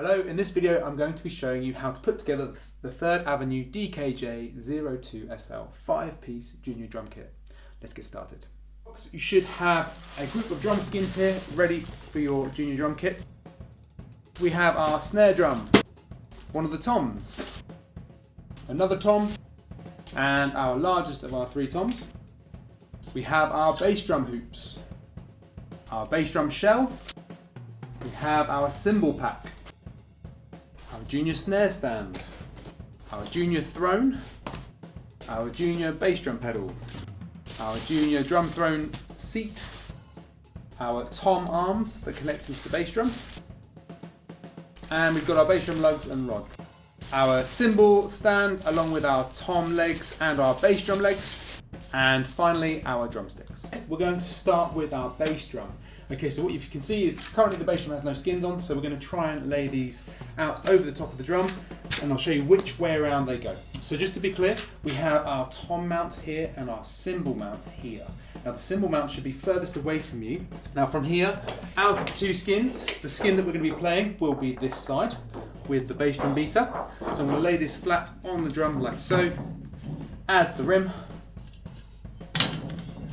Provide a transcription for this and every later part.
Hello, in this video I'm going to be showing you how to put together the 3rd Avenue DKJ02SL 5-piece junior drum kit. Let's get started. You should have a group of drum skins here ready for your junior drum kit. We have our snare drum, one of the toms, another tom, and our largest of our 3 toms. We have our bass drum hoops, our bass drum shell, we have our cymbal pack, our junior snare stand, our junior throne, our junior bass drum pedal, our junior drum throne seat, our tom arms that connect into the bass drum, and we've got our bass drum lugs and rods, our cymbal stand along with our tom legs and our bass drum legs, and finally our drumsticks. We're going to start with our bass drum. Okay, so what you can see is currently the bass drum has no skins on, so we're going to try and lay these out over the top of the drum, and I'll show you which way around they go. So just to be clear, we have our tom mount here and our cymbal mount here. Now the cymbal mount should be furthest away from you. Now from here, out of the 2 skins, the skin that we're going to be playing will be this side with the bass drum beater. So I'm going to lay this flat on the drum like so, add the rim,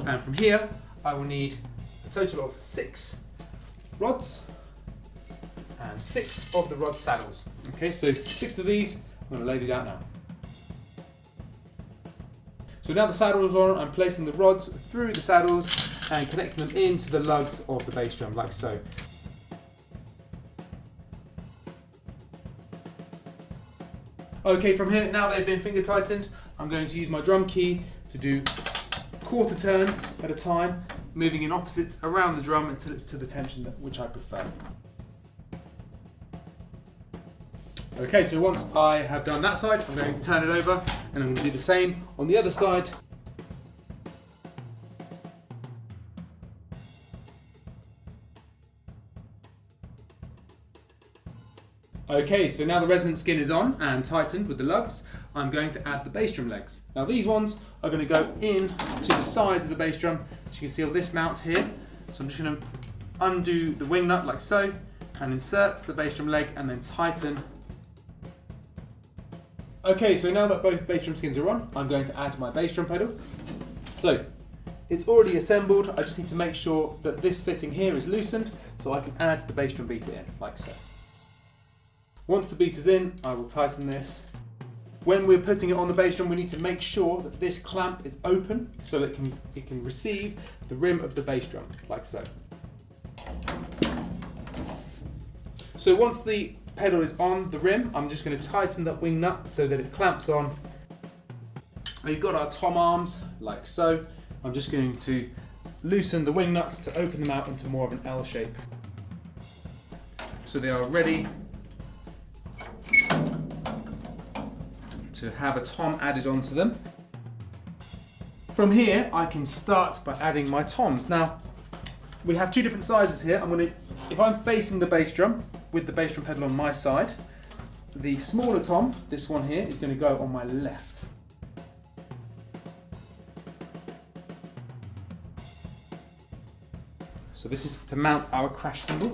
and from here I will need a total of 6 rods and 6 of the rod saddles. Okay, so 6 of these, I'm going to lay these out now. So now the saddles are on, I'm placing the rods through the saddles and connecting them into the lugs of the bass drum like so. Okay, from here, now they've been finger tightened, I'm going to use my drum key to do quarter turns at a time, moving in opposites around the drum until it's to the tension which I prefer. Okay, so once I have done that side, I'm going to turn it over and I'm going to do the same on the other side. Okay, so now the resonance skin is on and tightened with the lugs, I'm going to add the bass drum legs. Now these ones are going to go in to the sides of the bass drum. So you can see on this mount here. So I'm just going to undo the wing nut like so and insert the bass drum leg and then tighten. Okay, so now that both bass drum skins are on, I'm going to add my bass drum pedal. So it's already assembled, I just need to make sure that this fitting here is loosened so I can add the bass drum beater in, like so. Once the beater's in, I will tighten this. When we're putting it on the bass drum, we need to make sure that this clamp is open so that it can receive the rim of the bass drum, like so. So once the pedal is on the rim, I'm just going to tighten that wing nut so that it clamps on. We've got our tom arms, like so. I'm just going to loosen the wing nuts to open them out into more of an L shape. So they are ready to have a tom added onto them. From here, I can start by adding my toms. Now, we have 2 different sizes here. If I'm facing the bass drum with the bass drum pedal on my side, the smaller tom, this one here, is going to go on my left. So this is to mount our crash cymbal.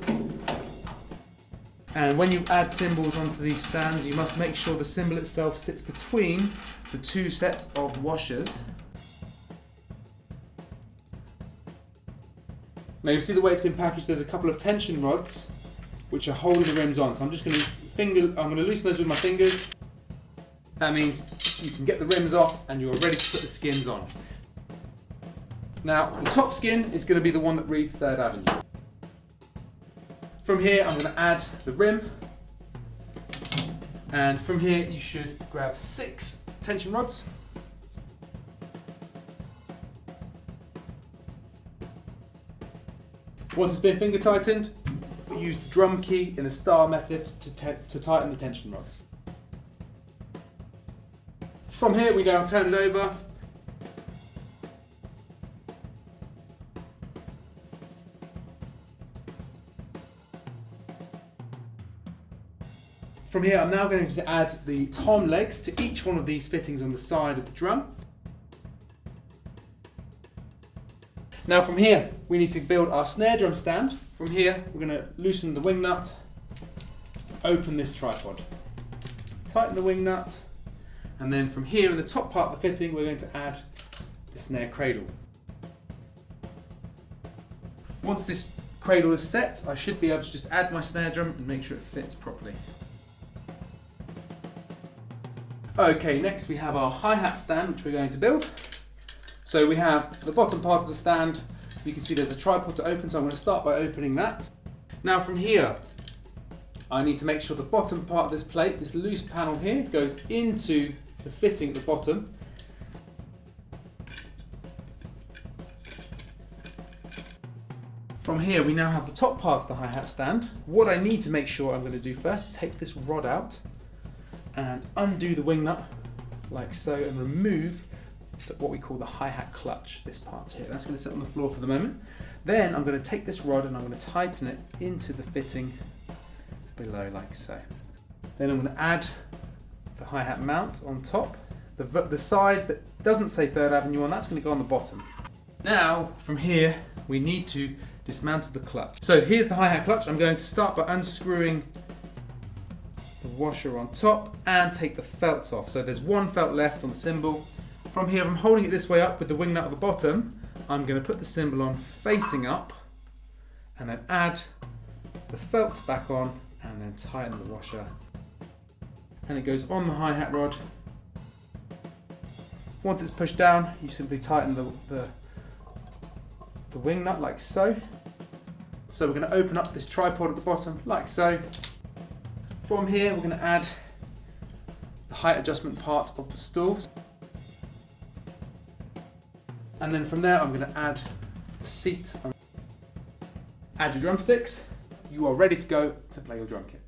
And when you add cymbals onto these stands, you must make sure the cymbal itself sits between the 2 sets of washers. Now you see the way it's been packaged, there's a couple of tension rods which are holding the rims on. So I'm just going to loosen those with my fingers. That means you can get the rims off and you're ready to put the skins on. Now the top skin is going to be the one that reads 3rd Avenue. From here, I'm going to add the rim, and from here you should grab 6 tension rods. Once it's been finger tightened, we use the drum key in the star method to tighten the tension rods. From here we now turn it over. From here, I'm now going to add the tom legs to each one of these fittings on the side of the drum. Now from here, we need to build our snare drum stand. From here, we're going to loosen the wing nut, open this tripod. Tighten the wing nut, and then from here in the top part of the fitting, we're going to add the snare cradle. Once this cradle is set, I should be able to just add my snare drum and make sure it fits properly. Okay, next we have our hi-hat stand, which we're going to build. So we have the bottom part of the stand. You can see there's a tripod to open, so I'm going to start by opening that. Now from here, I need to make sure the bottom part of this plate, this loose panel here, goes into the fitting at the bottom. From here, we now have the top part of the hi-hat stand. What I need to make sure I'm going to do first is take this rod out and undo the wing nut like so, and remove what we call the hi-hat clutch, this part here. That's going to sit on the floor for the moment. Then I'm going to take this rod and I'm going to tighten it into the fitting below like so. Then I'm going to add the hi-hat mount on top. The side that doesn't say 3rd Avenue on, that's going to go on the bottom. Now, from here, we need to dismantle the clutch. So here's the hi-hat clutch. I'm going to start by unscrewing the washer on top and take the felts off. So there's one felt left on the cymbal. From here, I'm holding it this way up with the wing nut at the bottom. I'm going to put the cymbal on facing up and then add the felt back on and then tighten the washer. And it goes on the hi-hat rod. Once it's pushed down, you simply tighten the wing nut like so. So we're going to open up this tripod at the bottom like so. From here, we're going to add the height adjustment part of the stool. And then from there, I'm going to add the seat. Add your drumsticks. You are ready to go to play your drum kit.